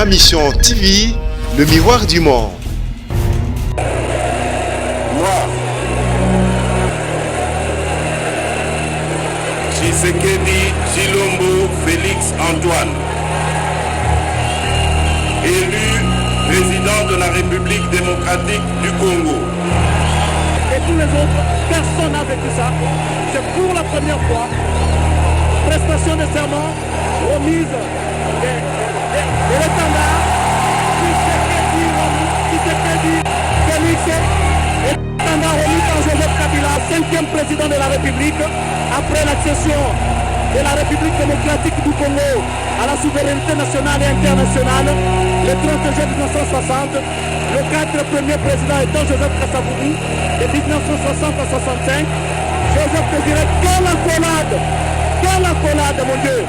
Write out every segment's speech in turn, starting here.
Ma mission TV, le miroir du monde. Moi, Tshisekedi Tshilombo Félix Antoine, élu président de la République démocratique du Congo. Et tous les autres, personne n'a vécu ça. C'est pour la première fois. Prestation de serment, remise de l'étendard. Tshisekedi Félix, l'étendard remis par Joseph Kabila, 5e président de la République, après l'accession de la République démocratique du Congo à la souveraineté nationale et internationale, le 30 juin 1960, le 4 premier président étant Joseph Kasavubu, de 1960 à 65, Joseph Désiré, quelle accolade, mon Dieu!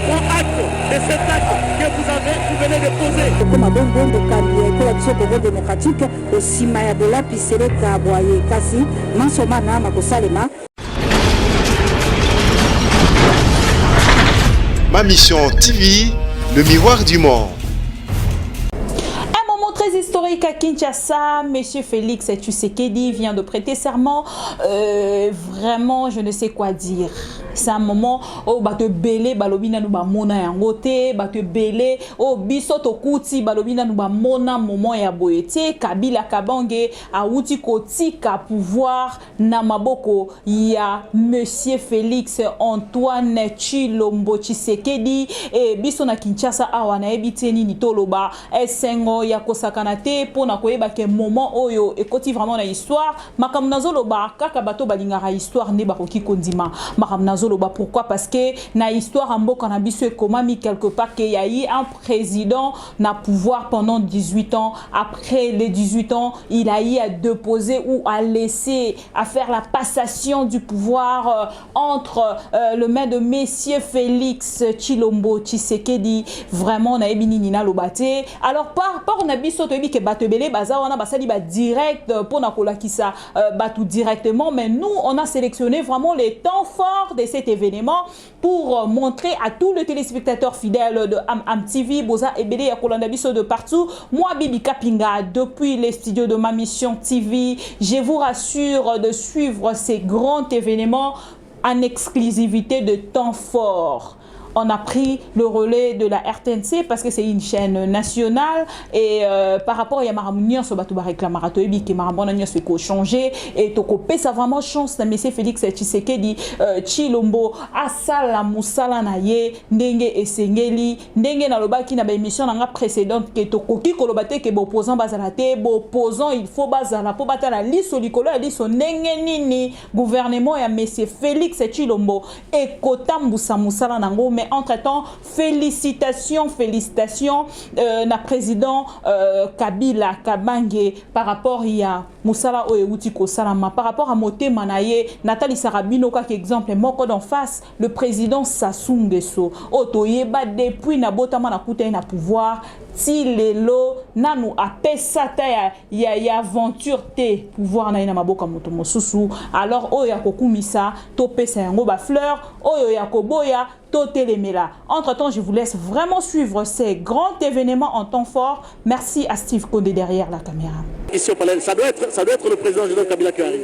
Mon acte de cet acte que vous venez de poser. Comme un bon de Kanye, pour la Congo démocratique, aussi Maya de la Piscele Kaboye, Kasi, Mansomana, Makosalema. Ma mission TV, le miroir du monde. Très historique à Kinshasa, Monsieur Félix Tshisekedi vient de prêter serment. Vraiment, je ne sais quoi dire. C'est un moment où bate belé balobina nou ba mona yangote, bate belé au bisoto kuti balobina nou ba mona moment ya boyete Kabila Kabange a outi kotika pouvoir na maboko ya Monsieur Félix Antoine Tshilombo Tshisekedi et biso na Kinshasa awa na ebiteni ni toloba esengo ya kosakanate pona koyeba ke moment oyo ekoti vraiment na histoire makamnazo loba kaka bato balingara histoire ne bakoki kondima makamnazo. Pourquoi? Parce que na histoire en mboka na biso ekomami quelque part qu'il y a eu un président na pouvoir pendant 18 ans. Après les 18 ans, il a eu à déposer ou à laisser à faire la passation du pouvoir entre le maire de Monsieur Félix Tshilombo Tshisekedi. Vraiment na ebini nina lobate. Alors par na biso to ebi ke bato belé baza wana basali ba direct pour na kolakisa bato directement, mais nous on a sélectionné vraiment les temps forts de cet événement pour montrer à tous les téléspectateurs fidèles de AmTV, Boza et Bélé Yakolanda Biso de partout. Moi, Bibi Kapinga, depuis les studios de Ma Mission TV, je vous rassure de suivre ces grands événements en exclusivité de temps fort. On a pris le relais de la RTNC parce que c'est une chaîne nationale et par rapport à Yamaramounian, ce bateau réclamarato et qui Maramounian se changer et tokopé ça vraiment chance de Monsieur Félix Tshisekedi Tshilombo asala musala naye ndenge esengeli ndenge na lobaki na ba émission na précédente que tokoki kolobate que opposant bazalate opposant il faut bazala po batala liso likolo ya liso ndenge nini gouvernement ya Monsieur Félix Tshilombo et kotambusa musala nango. Mais entre-temps, félicitations na président Kabila Kabange par rapport à Moussala Oyewuti Kosalama, par rapport à Moté Manaye, Nathalie Sarabino, comme exemple, moko d'en face, le président Sassou Nguesso. Otoyeba depuis na botama na kuta na pouvoir, ti lelo nanu apesata ya aventure te pouvoir na ina maboka moto mosusu. Alors oya kokumisa to pesa yango ba fleur, oyo ya koboya Entre-temps, je vous laisse vraiment suivre ces grands événements en temps fort. Merci à Steve Kondé derrière la caméra. Ça doit être le président Joseph Kabila qui arrive.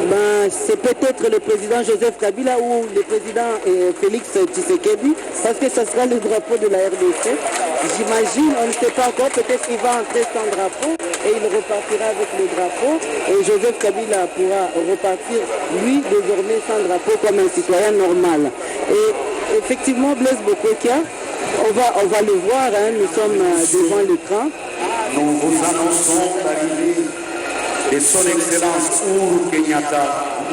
Ben, c'est peut-être le président Joseph Kabila ou le président Félix Tshisekedi, parce que ce sera le drapeau de la RDC. J'imagine, on ne sait pas encore, peut-être qu'il va entrer sans drapeau et il repartira avec le drapeau. Et Joseph Kabila pourra repartir, lui, désormais sans drapeau comme un citoyen normal. Et effectivement, Blaise Bokokia, on va le voir, hein, nous sommes devant l'écran. Nous vous annonçons l'arrivée de son Excellence Uhuru Kenyatta.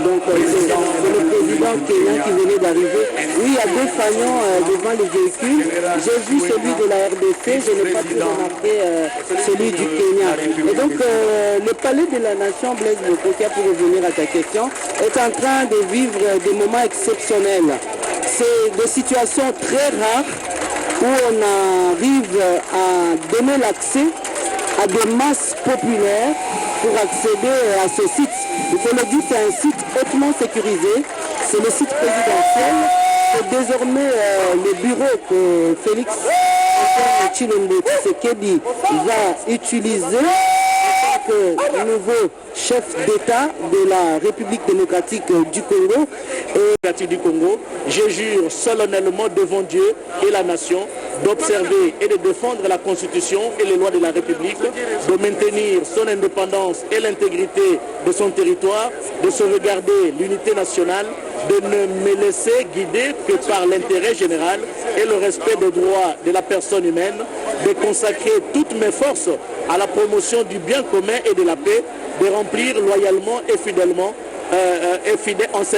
Donc c'est le président kenyan qui venait d'arriver. Oui, il y a deux fanions devant les véhicules. J'ai vu celui de la RDC, je n'ai pas pu remarquer celui du Kenya. Et donc le palais de la nation, Blaise Bokokia, pour revenir à ta question, est en train de vivre des moments exceptionnels. C'est des situations très rares où on arrive à donner l'accès à des masses populaires pour accéder à ce site. Il faut le dire, c'est un site hautement sécurisé. C'est le site présidentiel. C'est désormais le bureau que Félix Antoine Tshilombo Tshisekedi va utiliser que nouveau chef d'État de la République démocratique du Congo. Je jure solennellement devant Dieu et la nation d'observer et de défendre la Constitution et les lois de la République, de maintenir son indépendance et l'intégrité de son territoire, de sauvegarder l'unité nationale, de ne me laisser guider que par l'intérêt général et le respect des droits de la personne humaine, de consacrer toutes mes forces à la promotion du bien commun et de la paix, de remplir loyalement et fidèlement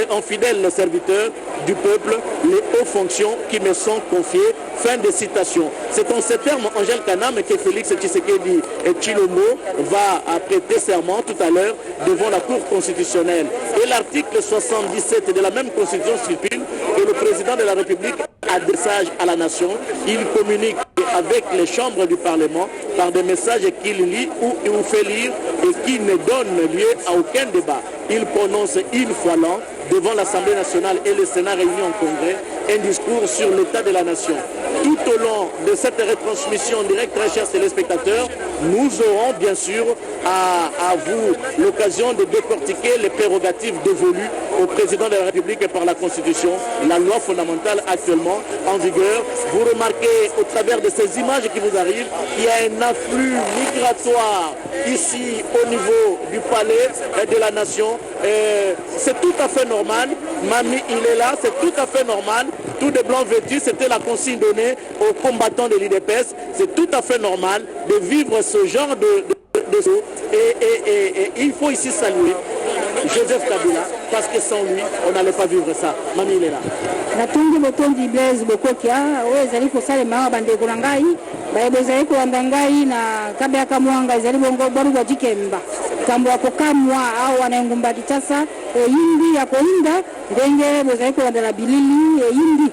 en fidèle serviteur du peuple les hautes fonctions qui me sont confiées. Fin de citation. C'est en ces termes, Angèle Kanam, que Félix Tshisekedi et Tshilombo va prêter serment tout à l'heure devant la Cour constitutionnelle. Et l'article 77 de la même Constitution stipule que le président de la République adresse à la nation. Il communique avec les chambres du Parlement par des messages qu'il lit ou il fait lire et qui ne donnent lieu à aucun débat. Il prononce une fois l'an devant l'Assemblée nationale et le Sénat réunis en congrès un discours sur l'état de la nation. Tout au long de cette retransmission directe, très chers téléspectateurs, nous aurons bien sûr à vous l'occasion de décortiquer les prérogatives dévolues au président de la République et par la Constitution, la loi fondamentale actuellement en vigueur. Vous remarquez au travers de ces images qui vous arrivent qu'il y a un afflux migratoire ici au niveau du palais de la nation. C'est tout à fait normal. Mami, il est là, c'est tout à fait normal. Tout de blanc vêtu, c'était la consigne donnée aux combattants de l'IDPS. C'est tout à fait normal de vivre ce genre de choses. Et il faut ici saluer Joseph Kabila, parce que sans lui, on n'allait pas vivre ça. Mami, il est là. Natungi botondi Blaise Bokokia, ezali kosala mawa bandeko na ngai, bazali kolanda ngai na kabeka mwanga ezali bongo baru bajikemba. Kambo akokamwa au anayengumba kitasa yindi ya koinda ndenge bazali kolanda la bilili yindi.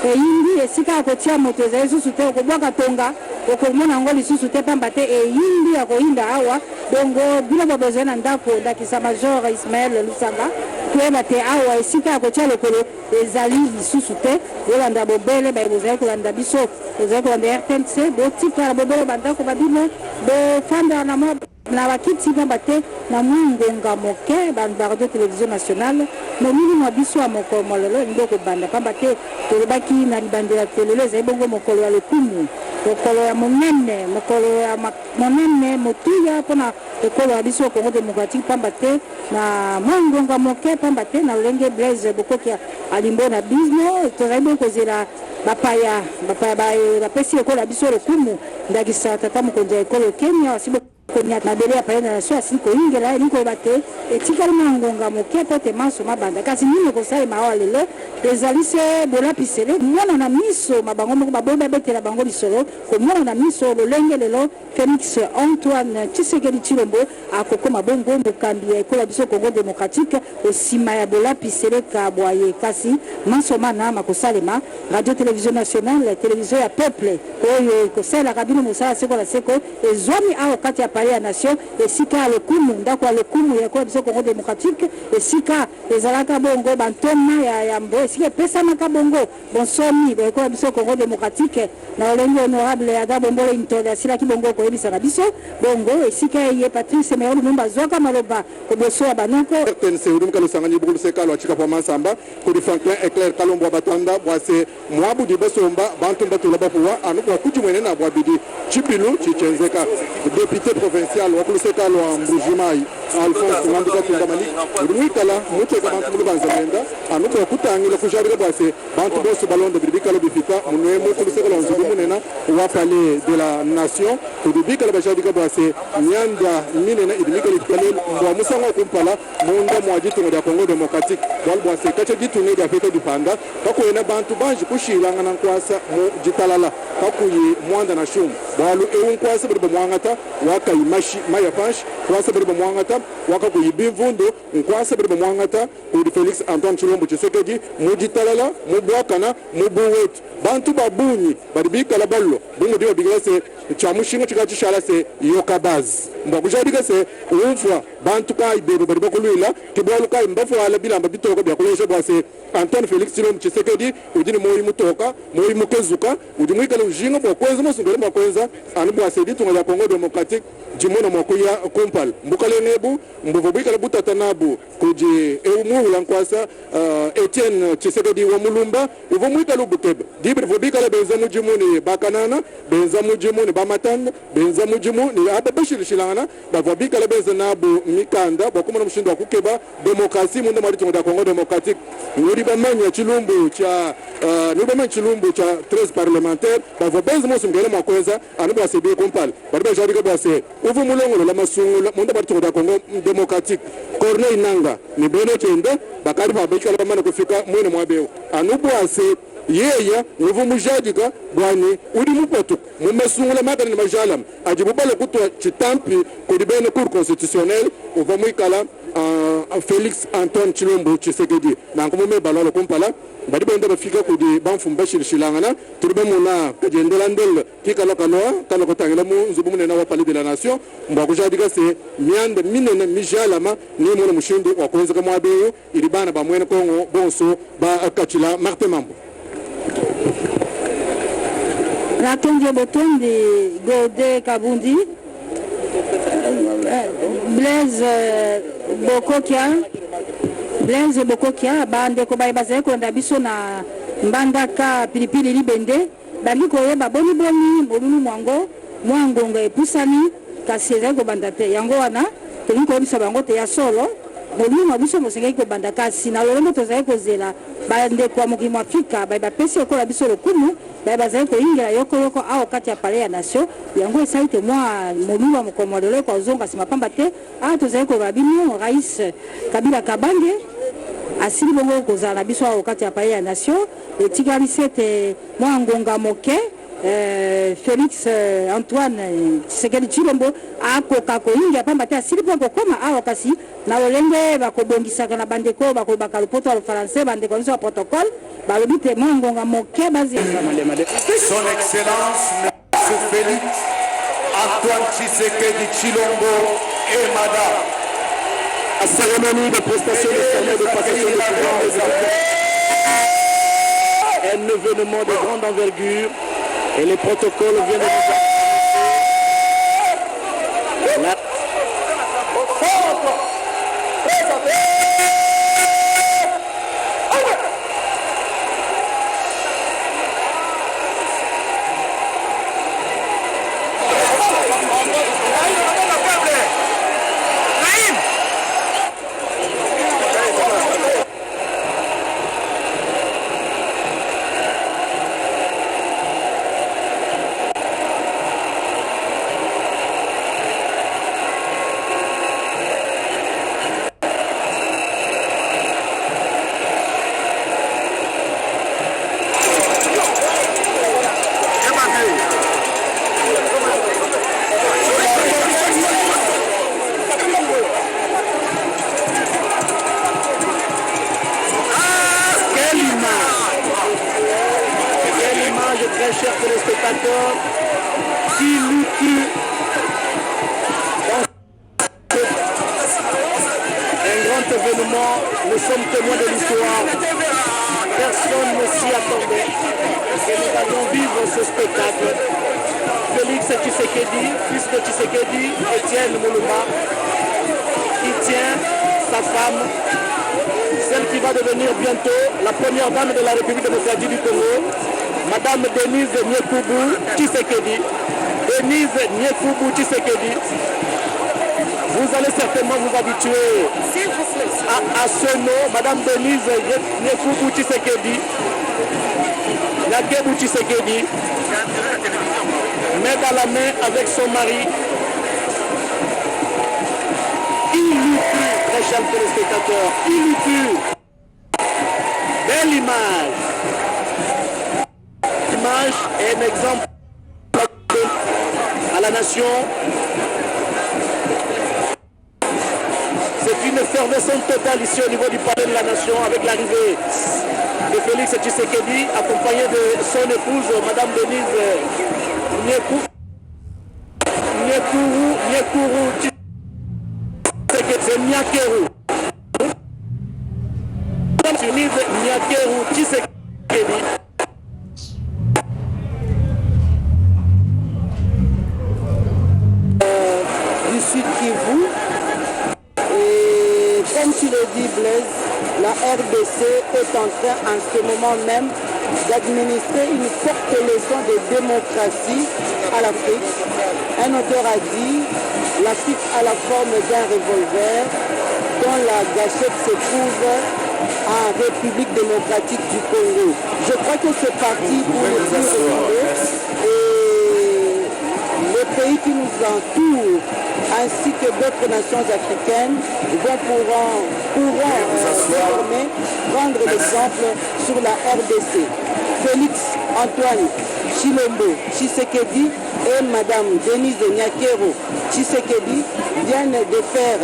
Yindi esika akotia moto ezali susu te okobwaka tonga okomona ngo lisusu te pamba te yindi ya koinda awa dongo bilo babozali na ndako ndakisa Major Ismaël Lusanga toyeba te awa esika akotia lokolo ezali lisusu te bolanda bobele bozali kolanda biso bozali kolanda RTNC botikala bobele bandako babino bofanda na mwa na bakiti pamba te na mwingonga moke radio télévision nationale momini mwa biso ya mokolo lelo ndoko banda pamba te tolobaki na libandela telelo ezali bongo mokolo ya lokumu mokolo ya monene mokolo ya monene motuya mpona ekolo ya biso Congo démocratique pamba te na mwingonga moke pamba te na lolenge Blaise Bokokia alimbo na bizno tozali bongo kozela bapaya bapesi ekolo ya biso lokumu ndakisa tata mokonzi ya ekolo Kenya wasibo konya mabele ya paena na so asiko ingela eliko bate etikali ngonga moke pote maso mabanda kasi nini kosala mawa lelo ezali se bola pisele mwana na miso mabango moko babomba betela bango lisolo ko mwana na miso lolenge lelo Félix Antoine Tshisekedi Tshilombo akokoma bongo mokambi ya ekola biso Congo démocratique osima ya bola pisele ka boye kasi maso mana makosalema radio télévision nationale télévision ya peuple oyo kosala kabino mosala seko la seko ezwami awo kati ya Palais ya Nation esika lokumu ndako ya lokumu ya biso Congo démocratique esika ezalaka bongo bantoma ya mbo esika pesamaka bongo bonsomi ba biso Congo démocratique na olengo honorable ya da bongo intole asila ki bongo ko ebisa biso bongo esika ye Patrice Emery Lumumba zoka maloba ko boso ya banoko RTNC urumka lusangani bulu sekalo achika kwa mansamba ko di Franklin Eclair Kalombo batanda bwase mwabu di besomba bantu batula bapuwa anukwa kuti mwene na bwabidi chipilu chichenzeka député provincial wakuluseka lwa Mbujimai Alphonse Ngambuka Tundamani urumikala mucho za bantu banzamenda anuko kutangila kujarira bwase bantu boso balonde bibikalo bifika munwe mukuluseka lwa nzubu munena wa Palais de la Nation kudibikala bajadika bwase nyanda minena idimikala ikale mbwa musanga kumpala munda mwajitu ngada Congo démocratique wal bwase kache gitu ngada fete dipanda kakwena bantu banji kushilanga na nkwasa mu jitalala kakuyi mwanda na shumu balu kwasa bari bamwangata waka imashi maya pansh kwasa bari bamwangata waka kuyibimvundo kwasa bari bamwangata kuri Félix Antoine Tshilombo Tshisekedi mujitalala mubwakana mubuwetu bantu babunyi bari bikala ballo bungu dio bigase chamushinga chikachishala se yokabazi mbakujadika se umfwa bantu kai bebe bari bakulwila tibwalu kai mbafu ala bilamba bitoko byakulesha bwase Antoine Félix Tshilombo Tshisekedi udini moyi mutoka moyi mukezuka udimwikala ujinga bwakwenza mosungole bwakwenza anu bwasedi tunga ya Congo Democratique jimona mwakuya kumpal mbukale nebu mbuvubikala butatanabu kuji eumuhula nkwasa Etienne Tshisekedi wa mulumba uvumwikala ubutebe dibri vubikala benza mujimuni bakanana benza mujimuni bamatanda benza mujimuni ababashilishilangana bavubikala benza nabu mikanda bwakumuna mshindo wa kukeba demokrasi munda mwali tunga ya Congo Democratique nuri bamanya chilumbu cha nuri bamanya chilumbu cha 13 parlementaire bavobenza mosungele mwakweza anu bwasedi kumpal bariba jarika bwase uvu mulongolo la masungula munda bari tunga Congo Democratique Corneille Nanga ni bene kende bakari babekala bamana kufika mwene mwabeo anubu ase yeya uvu mujadika bwani udi mupoto mumasungula magana ni majalam ajibubala kutwa chitampi kudibene cour constitutionnelle uvu mwikala Félix Antoine Tshilombo Tshisekedi nankume balalo kumpala badi bende bafika kudi bamfumba shilangana turibe muna kajendela ndel kikala kala kotangela mu nzubu munena wa palais de la nation mbakujadika se miande minene mijalama ni muna mushindu wa kwenza kama abeyo ilibana ba mwene Kongo bonso ba kachila Martin Mambo Rakenje Botondi Gode Kabundi Blaise Bokokia bandeko bazali kolanda biso na mbandaka pilipili libende bali koyeba boni bolulu mwangonga epusani kasi ezali kobanda te yango wana tolingi koyebisa bango te ya solo bolulu mwa biso mosengeli kobanda kasi na lolenge tozali kozela bandeko ya mokili mwa Afrika bapesi lokola biso lokumu bazali koyingela yokoyoko awa kati ya palais ya nation yango esali te mwa molulu wa mokolo mwa lelo ekozonga nsima pamba te awa tozali koloba bino rais Kabila Kabange asili bongo kozala na biso awa kati ya palais ya nation etikali sete mwa ngonga moke Félix Antoine Tshisekedi Tshilombo akoka koyinga pamba te asili mpo kokoma awa kasi na lolenge bakobongisaka na bandeko bakolobaka lopoto ya lofrançais bandeko nyonso ya protocole balobi te mwa ngonga moke bazi Son Excellence M. Félix Antoine Tshisekedi Tshilombo et Madame. La cérémonie de prestation de serment de passation de pouvoir des enfants. Un événement de grande envergure et les protocoles viennent de nous annoncer. Chers téléspectateurs, qui nous tue un grand événement, nous sommes témoins de l'histoire. Personne ne s'y attendait et nous allons vivre ce spectacle. Félix Tshisekedi, fils de Tshisekedi, Etienne Mulumba, qui tient sa femme, celle qui va devenir bientôt la première dame de la République démocratique du Congo, Madame Denise Nyekubu Tshisekedi. Denise Nyekubu Tshisekedi. Vous allez certainement vous habituer à ce nom, Madame Denise Nyekubu Tshisekedi. Nyekubu Tshisekedi. Main dans la main avec son mari. Il nous tue, très chers téléspectateurs. Il nous tue. Belle image. Est un exemple à la nation. C'est une effervescence totale ici au niveau du palais de la nation avec l'arrivée de Félix Tshisekedi accompagné de son épouse Madame Denise Nyekubu Yekuru c'est Nyakeru. Nyakeru Tshisekedi. Du Sud Kivu. Et comme tu le dis, Blaise, la RDC est en train en ce moment même d'administrer une forte leçon de démocratie à l'Afrique. Un auteur a dit l'Afrique a la forme d'un revolver dont la gâchette se trouve en République démocratique du Congo. Je crois que c'est parti pour le plus et les pays qui nous entourent ainsi que d'autres nations africaines pourront désormais prendre l'exemple sur la RDC. Félix Antoine Tshilombo Tshisekedi et Madame Denise Nyakero Tshisekedi viennent de faire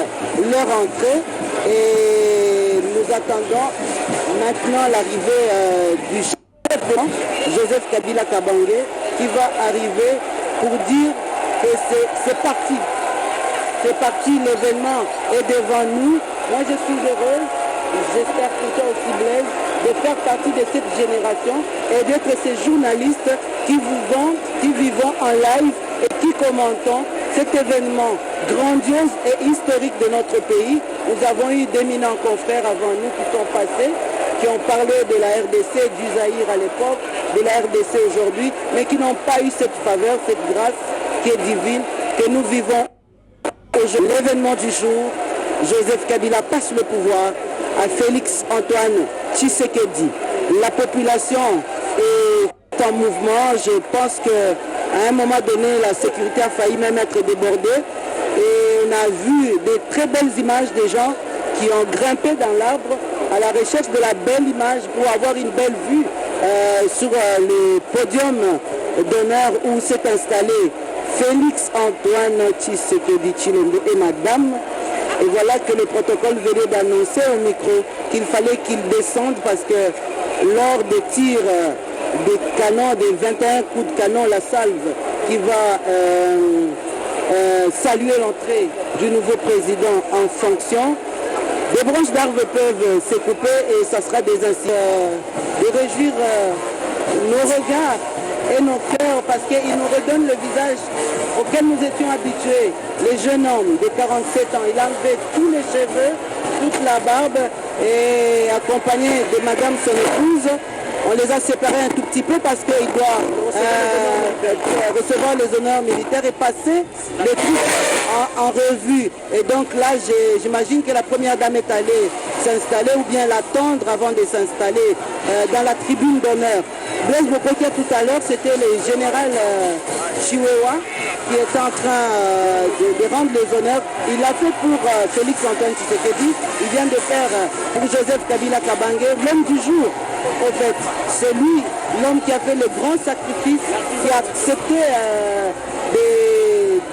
leur entrée et nous attendons maintenant l'arrivée du chef Joseph Kabila Kabange qui va arriver pour dire que c'est parti. C'est parti, l'événement est devant nous. Moi je suis heureuse, j'espère que toi aussi Blaise, de faire partie de cette génération et d'être ces journalistes qui vivons en live et qui commentons cet événement grandiose et historique de notre pays. Nous avons eu d'éminents confrères avant nous qui sont passés, qui ont parlé de la RDC, du Zaïre à l'époque, de la RDC aujourd'hui, mais qui n'ont pas eu cette faveur, cette grâce qui est divine, que nous vivons aujourd'hui. L'événement du jour, Joseph Kabila passe le pouvoir à Félix Antoine Tshisekedi. La population est en mouvement. Je pense qu'à un moment donné, la sécurité a failli même être débordée. Et on a vu de très belles images des gens qui ont grimpé dans l'arbre à la recherche de la belle image pour avoir une belle vue sur le podium d'honneur où s'est installé Félix Antoine Tshisekedi Tshilombo et Madame. Et voilà que le protocole venait d'annoncer au micro qu'il fallait qu'il descende parce que lors des tirs des canons, des 21 coups de canon, la salve qui va saluer l'entrée du nouveau président en fonction, des branches d'arbres peuvent se couper et ça sera des incidents de réjouir nos regards et nos cœurs parce qu'il nous redonne le visage auquel nous étions habitués. Les jeunes hommes de 47 ans, il a enlevé tous les cheveux, toute la barbe et accompagné de madame son épouse. On les a séparés un tout petit peu parce qu'il doit recevoir les honneurs militaires et passer les trucs en revue. Et donc là, j'imagine que la première dame est allée s'installer ou bien l'attendre avant de s'installer dans la tribune d'honneur. Blaise Bokokia tout à l'heure, c'était le général Chiwewa qui était en train de rendre les honneurs. Il l'a fait pour Félix Antoine Tshisekedi, il vient de faire pour Joseph Kabila Kabange, l'homme du jour. En fait, c'est lui, l'homme qui a fait le grand sacrifice, qui a accepté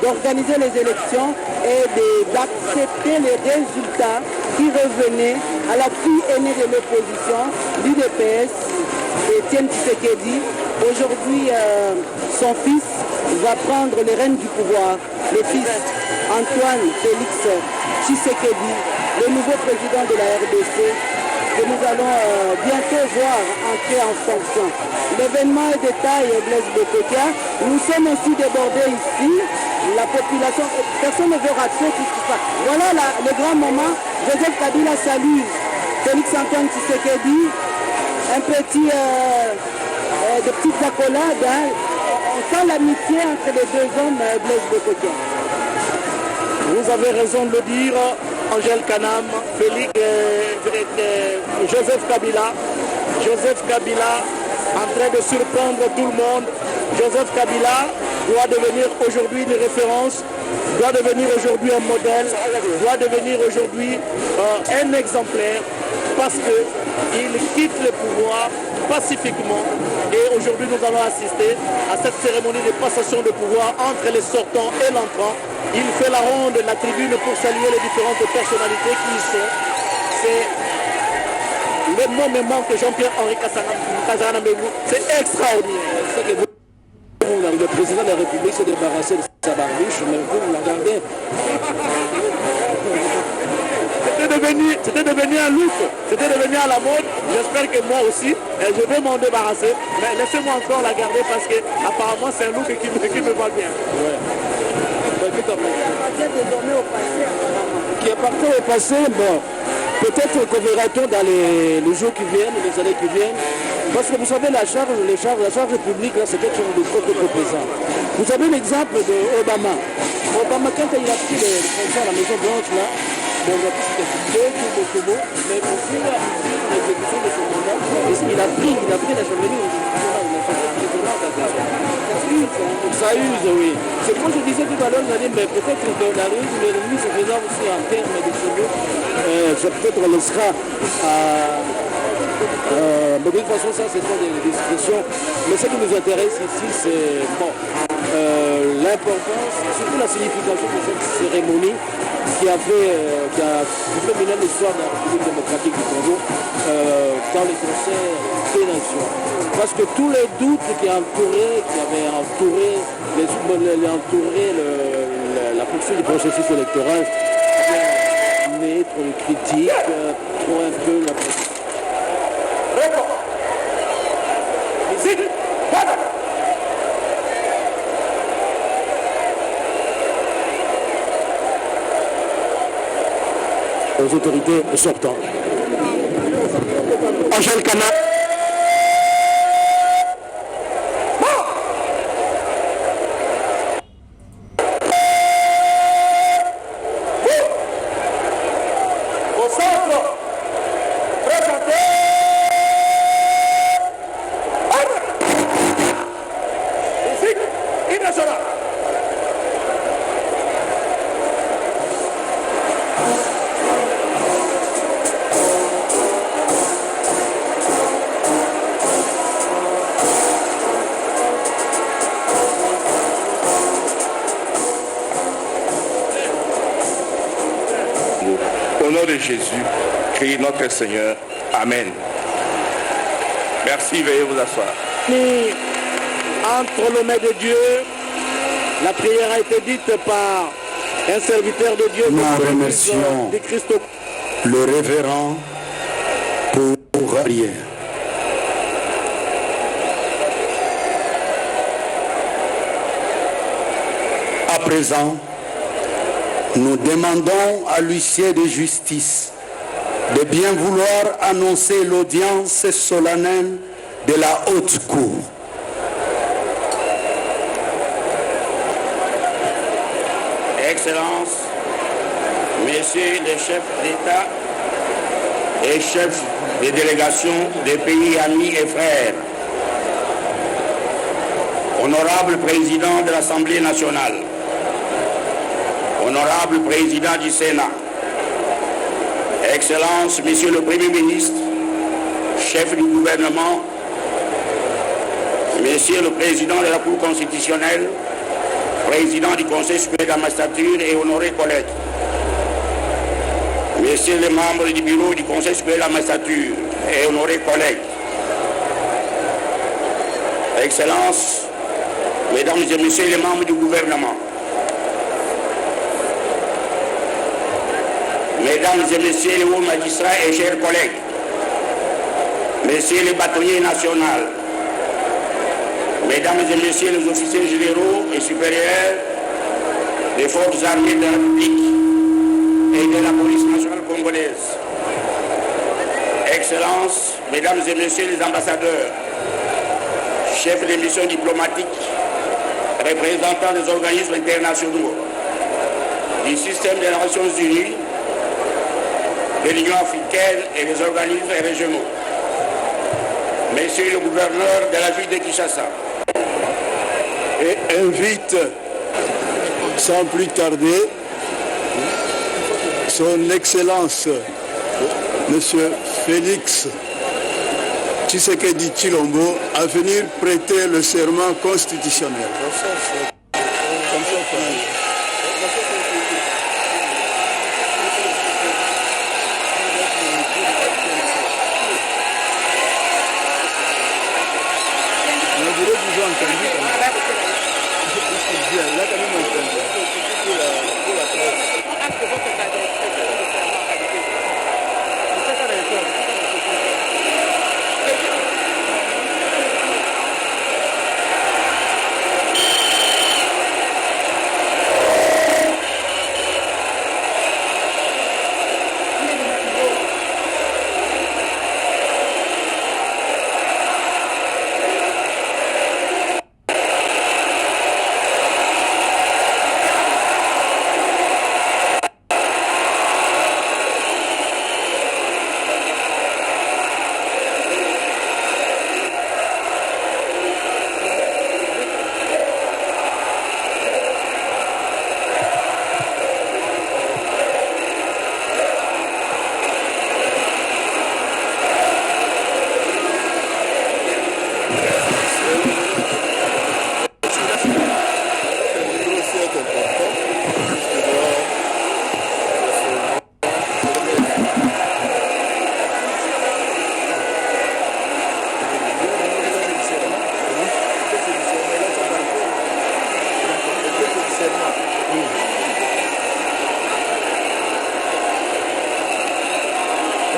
d'organiser les élections et d'accepter les résultats qui revenaient à la fille aînée de l'opposition, l'UDPS, Étienne Tshisekedi. Aujourd'hui, son fils va prendre les rênes du pouvoir, le fils Antoine Félix Tshisekedi, le nouveau président de la RDC, que nous allons bientôt voir entrer en fonction. L'événement est de taille, Blaise Bokokia. Nous sommes aussi débordés ici. La population, personne ne veut rater tout ça. Voilà le grand moment. Joseph Kabila salue Félix Antoine Tshisekedi. Un petit, de petites accolades. Hein. On sent l'amitié entre les deux hommes, Blaise Bokokia. Vous avez raison de le dire, Angèle Kanam, Félix, Joseph Kabila. Joseph Kabila en train de surprendre tout le monde. Joseph Kabila doit devenir aujourd'hui une référence, doit devenir aujourd'hui un modèle, doit devenir aujourd'hui un exemplaire parce qu'il quitte le pouvoir pacifiquement et aujourd'hui nous allons assister à cette cérémonie de passation de pouvoir entre les sortants et l'entrant. Il fait la ronde de la tribune pour saluer les différentes personnalités qui y sont. C'est le moment que Jean-Pierre Henri Kazanambegou, c'est extraordinaire ce que vous le président de la République s'est débarrassé de sa barbiche, mais vous la regardez. C'était devenu un look, c'était devenu à la mode. J'espère que moi aussi, je vais m'en débarrasser. Mais laissez-moi encore la garder parce que apparemment c'est un look qui me va bien. Ouais. Tout à fait. Désormais au passé, Qui appartient au passé, bon, peut-être qu'on verra-t-on dans les jours qui viennent, les années qui viennent. Parce que vous savez, la charge publique, là, c'est quelque chose de trop pesant. Vous avez l'exemple d'Obama. Obama, quand il a pris les fonctions à la Maison Blanche, là, bon, on a dit que c'était beaucoup, mais au fur et à mesure de l'exécution de ce mandat, il a pris la chevelure. Ça use, oui. C'est comme je disais tout à l'heure, mais peut-être que la ruse, mais l'ennemi se faisant aussi en termes de cheveux, peut-être on laissera à... de toute façon, ça, ce sont des discussions. Mais ce qui nous intéresse ici, c'est bon, l'importance, surtout la signification de cette cérémonie qui a fait mener l'histoire de la République démocratique du Congo dans les concerts des nations. Parce que tous les doutes qui avaient entouré la poursuite du processus électoral, mais trop de critiques, trop un peu la pression. Aux autorités sortantes. Angèle Kana. Au centre, présenté. Ici, international. Au nom de Jésus, Christ notre Seigneur. Amen. Merci, veuillez vous asseoir. Entre les mains de Dieu, la prière a été dite par un serviteur de Dieu. Nous remercions le révérend pour la prière. À présent, nous demandons à l'huissier de justice de bien vouloir annoncer l'audience solennelle de la haute cour. Excellences, Messieurs les chefs d'État et chefs des délégations des pays amis et frères, Honorable Président de l'Assemblée nationale, Honorable Président du Sénat, Excellences, Monsieur le Premier ministre, chef du gouvernement, Monsieur le Président de la Cour constitutionnelle, Président du Conseil supérieur de la magistrature et honorés collègues, Messieurs les membres du bureau du Conseil supérieur de la magistrature et honorés collègues, Excellences, Mesdames et Messieurs les membres du gouvernement, Mesdames et Messieurs les hauts magistrats et chers collègues, Messieurs les bâtonniers nationaux, Mesdames et Messieurs les officiers généraux et supérieurs des forces armées de la République et de la police nationale congolaise, Excellences, Mesdames et Messieurs les ambassadeurs, chefs des missions diplomatiques, représentants des organismes internationaux, du système des Nations Unies, de l'Union africaine et des organismes régionaux, Monsieur le gouverneur de la ville de Kinshasa, Et invite sans plus tarder son Excellence Monsieur Félix Tshisekedi Tshilombo à venir prêter le serment constitutionnel.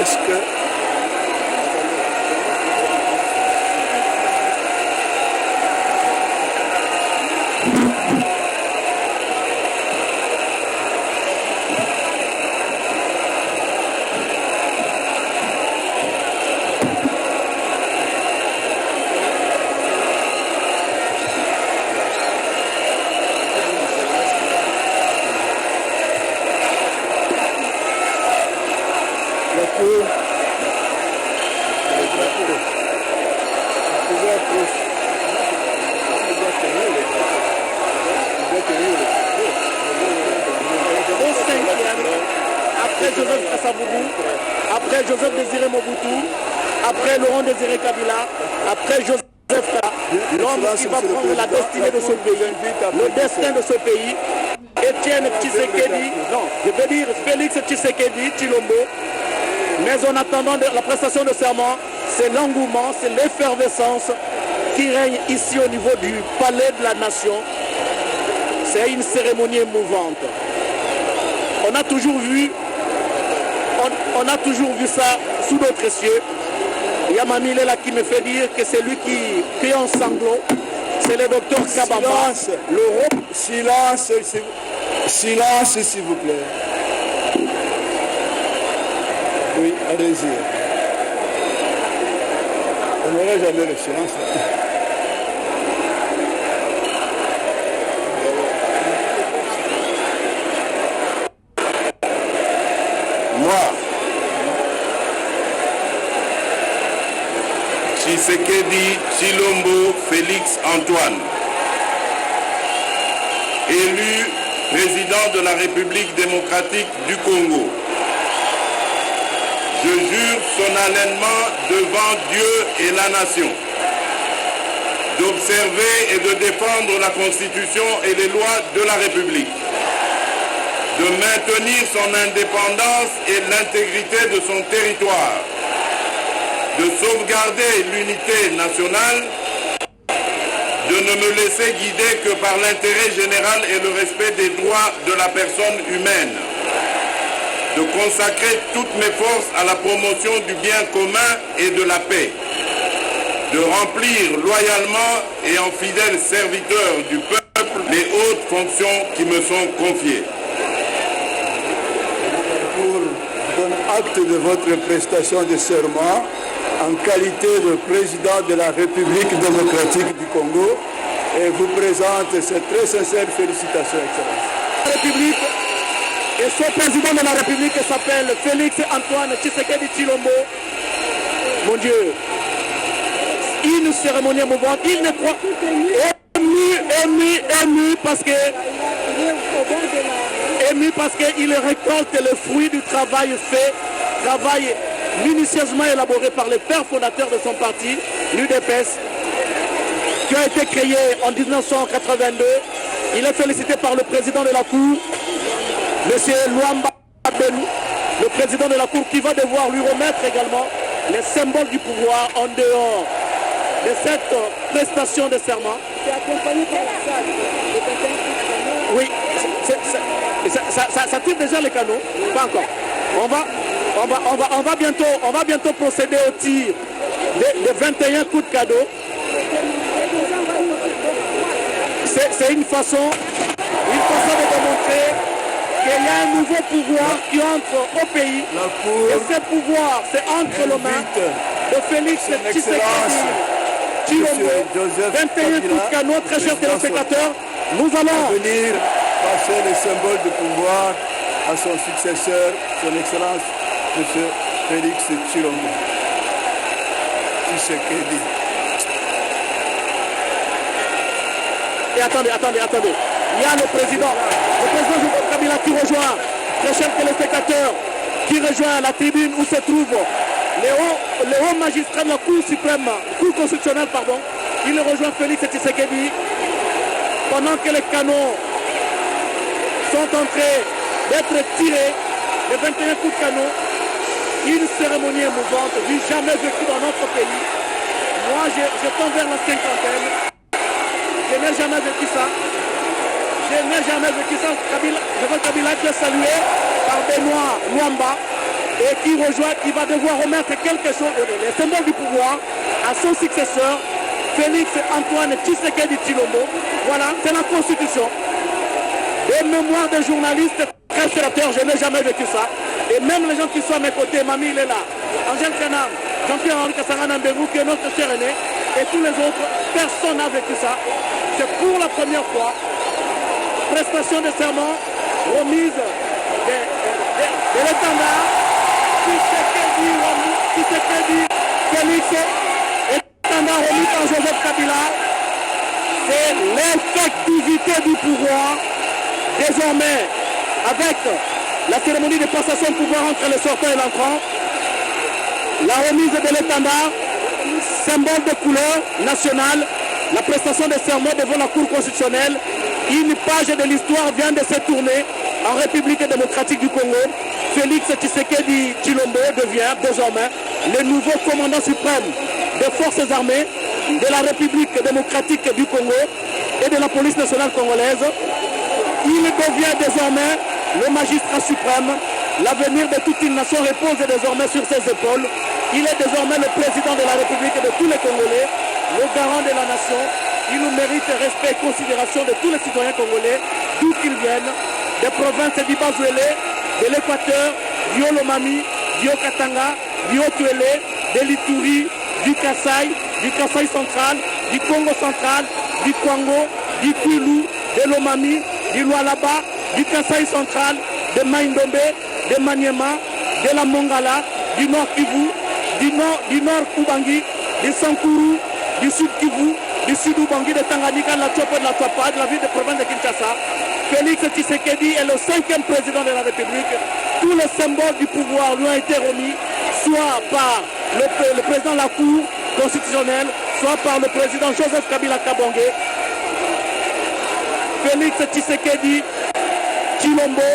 Est-ce que après Joseph Kassabougou, après Joseph Désiré Mobutu, après Laurent Désiré Kabila, après Joseph Kabila, l'homme qui va prendre la destinée de ce pays, le destin de ce pays, Étienne Tshisekedi, non, je veux dire Félix Tshisekedi Tshilombo. Mais en attendant la prestation de serment, c'est l'engouement, c'est l'effervescence qui règne ici au niveau du palais de la nation. C'est une cérémonie émouvante. On a toujours vu ça sous d'autres cieux. Il y a Mamile là qui me fait dire que c'est lui qui est en sanglots. C'est le docteur Kabamba. L'Europe, silence, silence s'il vous plaît. Oui, allez-y. On n'aurait jamais le silence. Moi, Tshisekedi Tshilombo Félix Antoine, élu président de la République démocratique du Congo, je jure solennellement devant Dieu et la nation d'observer et de défendre la Constitution et les lois de la République, de maintenir son indépendance et l'intégrité de son territoire, de sauvegarder l'unité nationale, de ne me laisser guider que par l'intérêt général et le respect des droits de la personne humaine, de consacrer toutes mes forces à la promotion du bien commun et de la paix, de remplir loyalement et en fidèle serviteur du peuple les hautes fonctions qui me sont confiées. Pour donner acte de votre prestation de serment en qualité de président de la République démocratique du Congo et vous présente cette très sincère félicitation, Excellence. La République et son président de la République s'appelle Félix Antoine Tshisekedi Tshilombo. Mon Dieu, une cérémonie émouvante, il ne croit ému parce qu'il récolte le fruit du travail fait, travail minutieusement élaboré par les pères fondateurs de son parti, l'UDPS, qui a été créé en 1982. Il est félicité par le président de la Cour, M. Luamba Belou, le président de la Cour, qui va devoir lui remettre également les symboles du pouvoir en dehors de cette prestation de serment. C'est accompagné par la salle. Oui, ça tire déjà les canaux. Pas encore. On va bientôt procéder au tir de 21 coups de cadeau. C'est une façon de démontrer qu'il y a un nouveau pouvoir qui entre au pays. Et ce pouvoir, c'est entre les mains de Félix Tshisekedi Tshilombo. 21 coups de canon, très chers téléspectateurs. Nous allons venir passer le symbole de pouvoir à son successeur, son Excellence, M. Félix Tshilombo Tshisekedi. Et attendez. Il y a le président Joseph Kabila qui rejoint, très chers téléspectateurs, qui rejoint la tribune où se trouve les hauts magistrats de la Cour constitutionnelle, pardon. Il rejoint Félix Tshisekedi pendant que les canons sont en train d'être tirés, les 21 coups de canon. Une cérémonie émouvante, vu jamais vécue dans notre pays. Moi, je tends vers la cinquantaine. Je n'ai jamais vécu ça. Joseph Kabila qui est salué par Benoît Luamba et qui va devoir remettre quelque chose, les symboles du pouvoir, à son successeur, Félix Antoine Tshisekedi Tshilombo. Voilà, c'est la Constitution. Des mémoires des journalistes, très sénateurs, je n'ai jamais vécu ça. Et même les gens qui sont à mes côtés, Mamie, il est là. Angèle Canam, Jean-Pierre-Henri Kassarana Mbengou, qui est notre cher aîné, et tous les autres, personne n'a vécu ça. C'est pour la première fois. Prestation de serment, remise de l'étendard, Tshisekedi, Félix, étendard remis par Joseph Kabila. C'est l'effectivité du pouvoir. Désormais, avec la cérémonie de passation de pouvoir entre le sortant et l'entrant, la remise de l'étendard, symbole de couleur nationale, la prestation de serment devant la Cour constitutionnelle. Une page de l'histoire vient de se tourner en République démocratique du Congo. Félix Tshisekedi Tshilombo devient désormais le nouveau commandant suprême des forces armées de la République démocratique du Congo et de la police nationale congolaise. Il devient désormais le magistrat suprême. L'avenir de toute une nation repose désormais sur ses épaules. Il est désormais le président de la République de tous les Congolais, le garant de la nation. Il nous mérite respect et considération de tous les citoyens congolais, d'où qu'ils viennent, des provinces d'Ibazouélé, de l'Équateur, du Olomami, du Haut-Katanga, du Haut-Tuélé, de l'Ituri, du Kasaï central, du Congo central, du Kwango, du Kwilu, de l'Omami, du Lualaba, du Kasaï central, de Maïndombe, de Maniema, de la Mongala, du Nord Kivu, du Nord Ubangi, du Sankuru, du Sud Kivu, du Sud Ubangi, de Tanganyika, de la Tchopo, de la Twapa, de la ville de province de Kinshasa. Félix Tshisekedi est le 5e président de la République. Tous les symboles du pouvoir lui ont été remis, soit par le président de la Cour constitutionnelle, soit par le président Joseph Kabila Kabongé. Félix Tshisekedi Tshilombo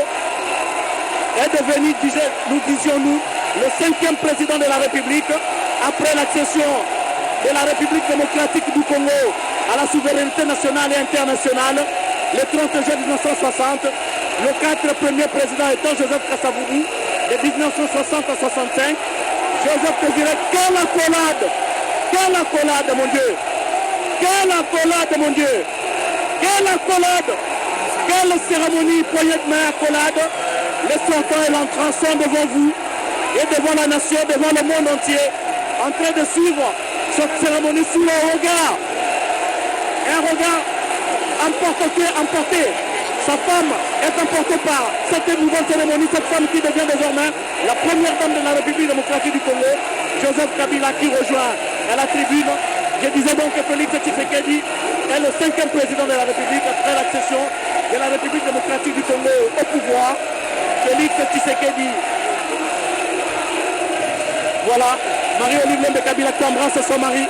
est devenu, nous disions-nous, le 5e président de la République après l'accession de la République démocratique du Congo à la souveraineté nationale et internationale le 30 juin 1960. Le 4 premiers présidents étant Joseph Kasavubu de 1960 à 65. Joseph te dirait, quelle accolade mon Dieu, quelle accolade mon Dieu, quelle accolade, quelle cérémonie, poignée de main, accolade. Les sortants et l'entrant sont devant vous et devant la nation, devant le monde entier, en train de suivre cette cérémonie sous le regard. Un regard emporté. Sa femme est emportée par cette nouvelle cérémonie, cette femme qui devient désormais la première dame de la République démocratique du Congo, Joseph Kabila, qui rejoint à la tribune. Je disais donc que Félix Tshisekedi est le 5e président de la République après l'accession de la République démocratique du Congo au pouvoir. Félix Tshisekedi. Voilà, Marie-Olivier de Kabila qui embrasse son mari.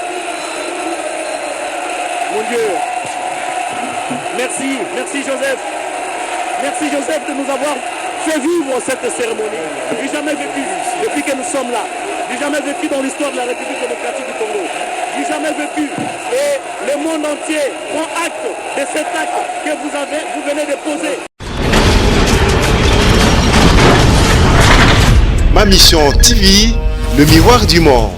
Mon Dieu. Merci Joseph. Merci Joseph de nous avoir fait vivre cette cérémonie. Je n'ai jamais vécu depuis que nous sommes là. J'ai jamais vécu dans l'histoire de la République démocratique du Congo. J'ai jamais vécu. Et le monde entier prend acte de cet acte que vous venez de poser. Ma mission TV, le miroir du monde.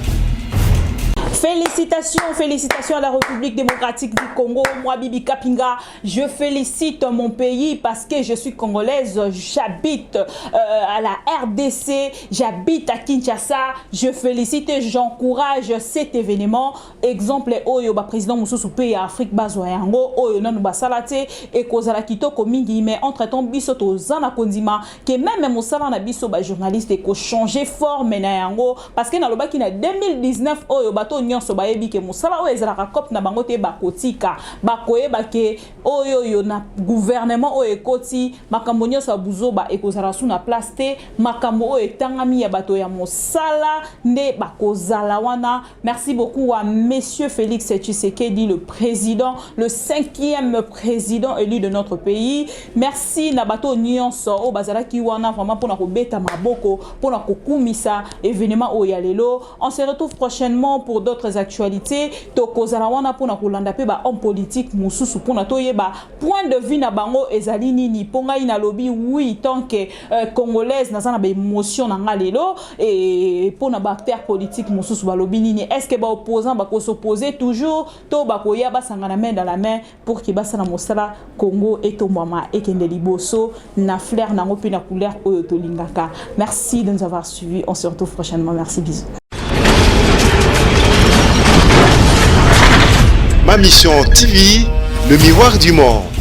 Félicitations à la République démocratique du Congo. Moi, Bibi Kapinga, je félicite mon pays parce que je suis congolaise. J'habite à la RDC, j'habite à Kinshasa. Je félicite et j'encourage cet événement. Exemple, Oyo, président Moussou pays Afrique Bazoyango, Oyo Nanu Basalate, et Kozala Kitoko Mingi, mais entre-temps, Bisoto Zana Kondima, que même Moussala na Biso, journaliste, et qu'on change forme na yango, parce que dans le bac, il y a 2019, Oyo Bato Nyonso Bayebi, que Moussala, Oyo Zala Rakop na bangote Bakotika, Bakoye Bake, Oyo na gouvernement, Oyo Koti, Makambo sa Buzoba, et Kozala sous na plaste, Makambo Oyo Tangami ya Bato ya Moussala, ne Bakozala wana. Merci beaucoup à Monsieur Félix Tshisekedi, le président, le 5e président élu de notre pays. Merci Nabato Nyonso au Bazala Kiwana vraiment pour notre beta maboko pour notre kokumisa événement au Yalelo. On se retrouve prochainement pour d'autres actualités. Tokozala wana pour notre landa pe ba homme politique mususu pour notre yeba point de vue na bango ezali nini ponga ina lobby oui tant que congolaise na sana ba émotion na ngalelo et pour na acteur politique mususu ba lobby nini est-ce que ba opposant ba ko s'opposer toujours to ba ko ya ba sangana main dans la main pour que ba sana mosala Congo et to mama et kende liboso na flair na ngopi na couleur oyo to lingaka. Merci de nous avoir suivis, on se retrouve prochainement, merci, bisous. Ma mission TV, le miroir du monde.